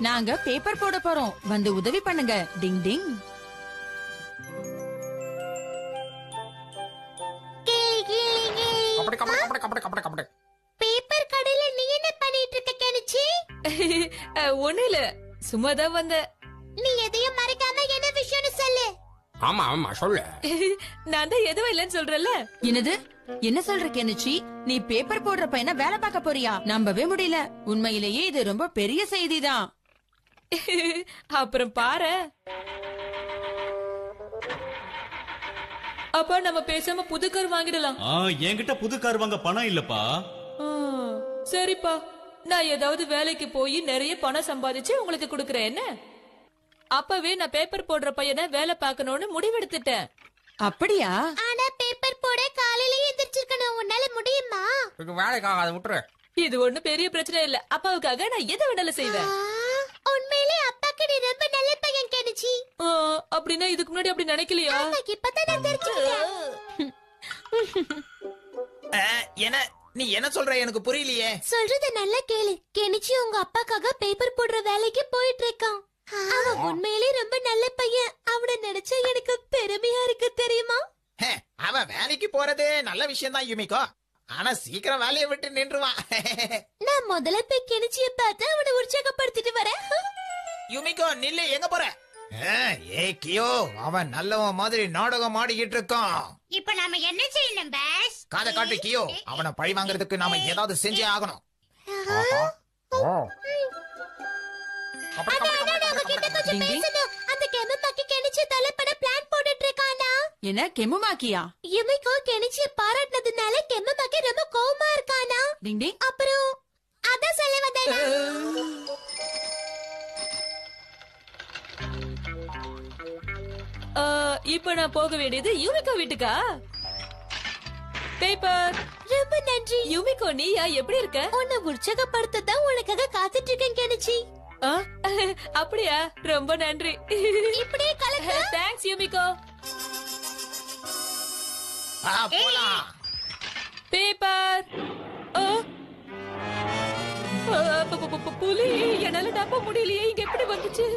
நாங்க பேப்பர் போட போறோம், வந்து உதவி பண்ணுங்க. டிங் டிங். பேப்பர் கடையில நீ என்ன பண்ணிட்டு இருக்க கெனிச்சி? ஒண்ணு இல்ல, சும்மாதான் வந்த. நீ எதையும் மறைக்காம என்ன விஷயம்னு சொல்லு. ஆமா ஆமா சொல்லு. நான் தான் எதுவும் இல்லன்னு சொல்றேன்ல. என்னது? என்ன சொல்ற கெனிச்சி? நீ பேப்பர் போடுற பையனா வேலை பார்க்க போறியா? நம்பவே முடியல. உண்மையிலேயே இது ரொம்ப பெரிய செய்திதான். அப்புறம் பாரு. அப்பா நம்ம பேசாம புது கார் வாங்கிடலாம். என்கிட்ட புது கார் வாங்க பணம் இல்லப்பா. சரிப்பா, நான் ஏதாவது வேலைக்கு போய் நிறைய பணம் சம்பாதிச்சு உங்களுக்கு கொடுக்கறேன். என்ன? அப்பவே நான் பேப்பர் போடுற பையனை வேலை பார்க்கணும்னு முடிவெடுத்துட்டேன். அப்படியா? ஆனா பேப்பர் போட காலையிலேயே எந்திரிச்சிருக்கணும். உன்னால முடியுமா? இது வேலைக்காக அதை விட்டுரு. இது ஒண்ணு பெரிய பிரச்சனை இல்ல. அப்பாவுக்காக நான் எதை வேணாலும் செய்வேன். உண்மையிலே அப்பாக்கு நீ ரொம்ப நல்ல பையன் கெனிச்சி. அப்படின்னா இதுக்கு முன்னாடி அப்படி நினைக்கலையா? இப்பதான் நான் தெரிஞ்சுக்கிட்டேன். என்ன நீ என்ன சொல்ற? எனக்கு புரியலையே. சொல்றத நல்லா கேளு. கெனிச்சி உங்க அப்பாக்காக பேப்பர் போடுற வேலைக்கு போயிட்டு இருக்கான். அவன் உண்மையிலே ரொம்ப நல்ல பையன். அவனை நினைச்சா எனக்கு பெருமையா இருக்கு தெரியுமா? அவன் வேலைக்கு போறது நல்ல விஷயம் தான் யுமிகோ. ஆனா சீக்கிரம் வேலையை விட்டு நின்றுவான். நான் முதல்ல போய் கெனிச்சிய பார்த்து அவனை உற்சாகப்படுத்திட்டு வரேன். யுமிகோ நில்லு, எங்க போற? ஏ கியோ, அவன் நல்லவன் மாதிரி நாடகம் ஆடிக்கிட்டு இருக்கான். இப்ப நாம என்ன செய்யணும் பாஸ்? காதை காட்டு கியோ. அவனை பழி வாங்குறதுக்கு நாம ஏதாவது செஞ்சே ஆகணும். அந்த கெமுமாக்கி கெனிச்சி தலைப்பட பிளான் போட்டுட்டு இருக்கானா? என்ன கெமுமாக்கியா? யுமிகோ கெனிச்சிய பாராட்டினதுனால கெமுமாக்கி ரொம்ப கோவமா இருக்கானா? டிங் டிங். அப்புறம் அதான் சொல்ல வந்தேனா? இப்ப நான் போக வேண்டியது யுமிகோ வீட்டுக்கா? பேப்பர். ரொம்ப நன்றி யுமிகோ. நீயா எப்படி இருக்க? உன்னை உற்சாகப்படுத்த தான் உனக்காக காத்துட்டு இருக்கேன் கெனிச்சி. அப்படியா? ரொம்ப நன்றி. இப்படியே கலக்கு. Thanks Yumiko. போலாம். பேப்பர். புலி. என்னால நம்ப முடியலையே, இங்க எப்படி வந்துச்சு?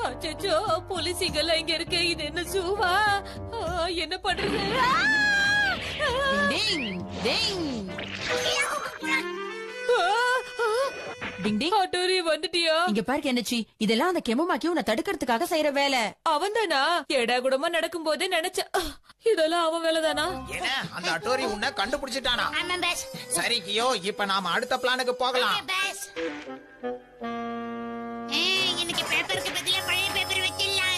அச்சோ, போலீஸிங்கெல்லாம் இங்க இருக்கு. இது என்ன ஜூவா? என்ன பண்றது? டிங் டிங். டிங் டிங். ஆட்டோரி வந்துட்டியா? இங்க பாரு கெனிச்சி, இதெல்லாம் அந்த கெமுமாக்கி உன்னை தடுக்கிறதுக்காக செய்யற வேலை. அவன்தானா? எடா கூடமா நடக்கும் போதே நினைச்ச இதெல்லாம் அவன் வேலைதானா? என்ன அந்த அட்டோரி உன்னை கண்டுபிடிச்சிட்டானா? ஆமா பாஸ். சரி கியோ, இப்ப நாம அடுத்த பிளானுக்கு போகலாம். பாஸ், எனக்கு பேப்பருக்கு பதிலா பழைய பேப்பர் வச்சிடலாம்.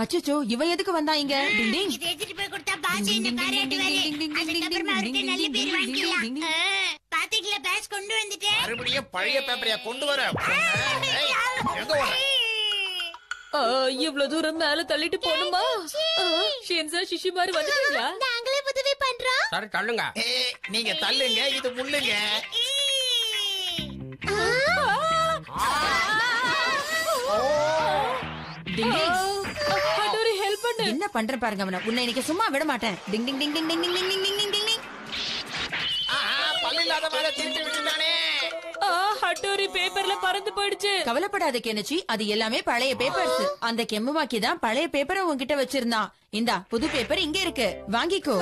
அச்சோ, இவன் எதுக்கு வந்தா இங்க? டிங் டிங். இதை எடுத்துட்டு போய் கொடுத்தா பாஸ் என்ன பாராட்டுவாரு. அதுக்கப்புறமா அவர்கிட்ட நல்ல பேர் வாங்கிக்கலாம். பாத்தீங்களா பாஸ், கொண்டு வந்துட்டேன். மறுபடியும் பழைய பேப்பரையா கொண்டு வர? எங்க வர? இவ்வளவு தூரம் மேல தள்ளிட்டு போணுமா? ஷின்சா ஷிஷிமாரு வந்துட்டீங்களா? நாங்களே உதவி பண்றோம். சரி தள்ளுங்க. நீங்க தள்ளுங்க, இது முள்ளுங்க. டிங் டிங். அடோரி ஹெல்ப் பண்ணு. என்ன பண்ற பாருங்க அவன. உன்னை இன்னைக்கு சும்மா விட மாட்டேன். டிங் டிங் டிங் டிங் டிங் டிங் டிங் டிங் டிங் டிங். பல்லு இல்லாத மேல திருப்பி விட்டுட்டானே. அடோரி பேப்பர்ல பறந்து போயிடுச்சு. கவலைப்படாத கெனிச்சி, அது எல்லாமே பழைய பேப்பர்ஸ். அந்த கெமுமாக்கி தான் பழைய பேப்பரை உன்கிட்ட வச்சிருந்தான். இந்தா புது பேப்பர் இங்க இருக்கு, வாங்கிக்கோ.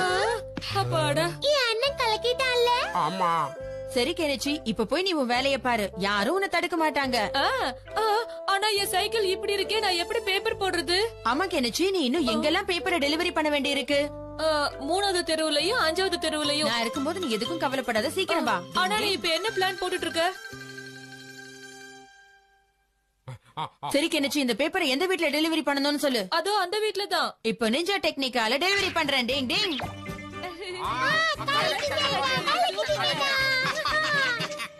அப்பாடா, என் அண்ணன் கலக்கிட்டான்ல. ஆமா. சரி கெனிச்சி, இப்ப போய் நீ உன் வேலைய பாரு. யாரும் உன்னை தடுக்க மாட்டாங்க. ஆனா என் சைக்கிள் இப்படி இருக்கே, நான் எப்படி பேப்பர் போடுறது? ஆமா கெனிச்சி, நீ இன்னும் எங்கெல்லாம் பேப்பரை டெலிவரி பண்ண வேண்டி இருக்கு? 3வது தெருவுலயும் 5வது தெருவுலயும். நான் இருக்கும்போது நீ எதுக்கும் கவலைப்படாத, சீக்கிரம் வா. ஆனா நீ இப்ப என்ன பிளான் போட்டுட்டு இருக்க? சரி கெனிச்சி, இந்த பேப்பரை எந்த வீட்ல டெலிவரி பண்ணணும்னு சொல்லு. அதோ அந்த வீட்ல தான். இப்ப நிஞ்சா டெக்னிக்கால டெலிவரி பண்றேன். டிங் டிங்.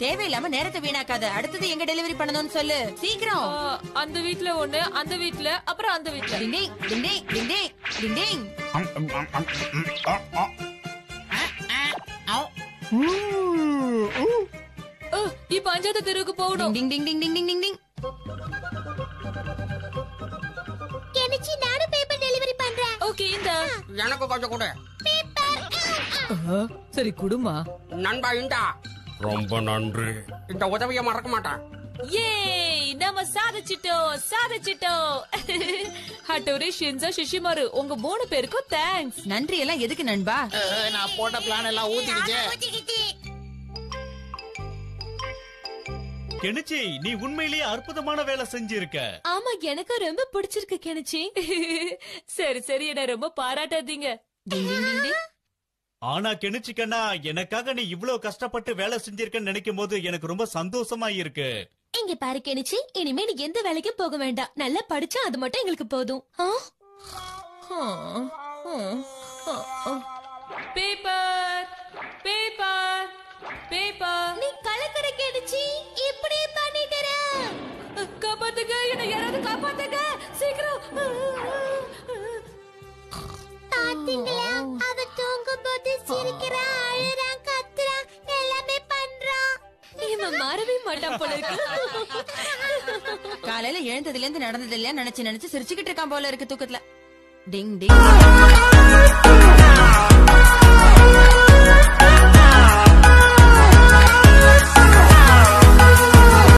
தேவையில்லாம நேரத்தை வீணாக்காத. அடுத்தது எங்க டெலிவரி பண்ணணும்னு சொல்லு, சீக்கிரம். அந்த வீட்ல ஒண்ணு, அந்த வீட்ல, அப்புறம் அந்த வீட்ல. டிங் டிங் டிங் டிங் டிங் டிங் டிங் டிங். இப்ப 5வது தெருவுக்கு போகணும். டிங் டிங் டிங் டிங் டிங் டிங் டிங். கெனிச்சி, நானும் பேப்பர் டெலிவரி பண்றேன். ஓகே, இந்த எனக்கு கொஞ்சம் கூட. பேப்பர். சரி குடுமா. நண்பா இந்தா. ரொம்ப நன்றி. இந்த உதவியை மறக்க மாட்டேன். ஏய் நம்ம சாதிச்சிட்டோம். ஹட்டோரி, ஷின்சா, ஷிஷிமாரு உங்க 3 பேருக்கும் தேங்க்ஸ். நன்றி எல்லாம் எதுக்கு நண்பா? நான் போட்ட பிளான் எல்லாம் ஊத்திக்கிச்சு. கெனிச்சி, நீ உண்மையிலேயே அற்புதமான வேலை செஞ்சிருக்க. ஆமா, எனக்கு ரொம்ப பிடிச்சிருக்கு கெனிச்சி. சரி என்ன ரொம்ப பாராட்டாதீங்க. டிங் டிங் டிங் டிங். ஆனா கெனிச்சிக்கண்ணா, எனக்காக நீ இவ்வளவு கஷ்டப்பட்டு வேலை செஞ்சிருக்கன்னு நினைக்கும் போது எனக்கு ரொம்ப சந்தோஷமா இருக்கு. இங்க பாரு கெனிச்சி, இனிமே நீ எந்த வேலைக்கும் போக வேண்டாம். நல்லா படிச்சா அது மட்டும் எங்களுக்கு போதும். Paper paper paper. நீ கலக்கற கெனிச்சி, இப்படி பண்ணிட்டற. காப்பாத்துங்க, என்ன யாராவது காப்பாத்துங்க சீக்கிரம். பாத்தீங்களா, அவ தூங்கும்போது சிரிக்கிறா, அழுறா, கத்துறா, எல்லாமே பண்றா. இவன் மாறவே மாட்டான் போல இருக்கு. காலையில எழுந்ததுல இருந்து நடந்ததெல்லாம் நினைச்சு சிரிச்சுக்கிட்டு இருக்கான் போல இருக்கு தூக்கத்துல. டிங் டிங்.